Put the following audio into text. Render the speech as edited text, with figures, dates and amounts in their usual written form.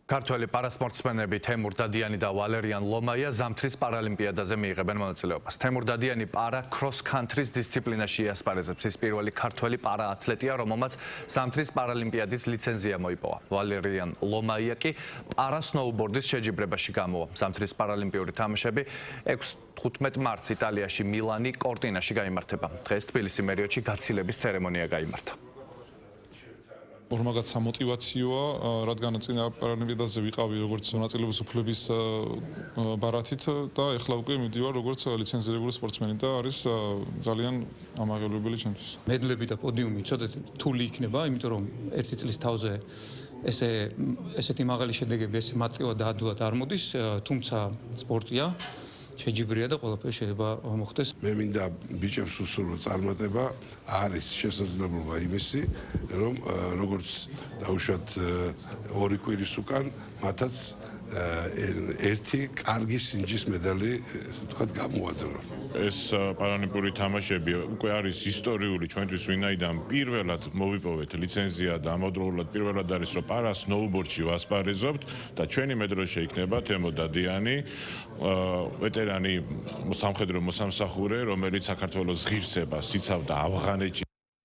ქართველი პარასპორტსმენები თემურ დადიანი და ვალერიან ლომაია ზამთრის პარალიმპიადაზე მიიღებენ მონაწილეობას. თემურ დადიანი პარა cross country-ს დისციპლინაში იასპარეზებს. ის პირველი ქართველი პარაათლეტია, რომელმაც ზამთრის პარალიმპიადის ლიცენზია მოიპოვა. ვალერიან ლომაია კი პარა სნოუბორდის შეჯიბრებაში გამოვა. ზამთრის პარალიმპიური თამაშები 6-15 მარტს იტალიაში მილანი კორტინაში გაიმართება. დღეს თბილისი მერიოში გაცილების ცერემონია გაიმართა. ორმაგაც სამოტივაციოა, რადგან წინა პარალიმპიადაზე ვიყავი როგორც მონაწილეობის უფლების ბარათით და ეხლა უკვე მივდივარ როგორც ლიცენზირებული სპორტსმენი და არის ძალიან ამაღლებელი ჩემთვის. მედლები და პოდიუმი ცოტა რთული იქნება, იმიტომ რომ ერთი წლის თავზე ესეთი მაღალი შედეგები, ესე მარტივად და ადვილად არ მოდის, თუმცა სპორტია. შეჯიბრია და ყველაფერი შეიძლება მოხდეს. მე მინდა ბიჭებს უსურვო წარმატება, არის შესაძლებლობა იმისი, რომ როგორც დაუშვათ 2 კვირის უკან მათაც ერთი კარგი სინჯის медали, ესე ვთქვათ, გამოადრონ. ეს პარალიმპიური თამაშები უკვე არის ისტორიული ჩვენთვის, ვინაიდან პირველად მოვიპოვეთ ლიცენზია და ამავდროულად პირველად არის რომ პარა სნოუბორდში ვასპარეზობთ და ჩვენი მედროშე იქნება თემო დადიანი, ვეტერანი სამხედრო მოსამსახურე, რომელიც საქართველოს ღირსებას იცავდა ავღანეთში.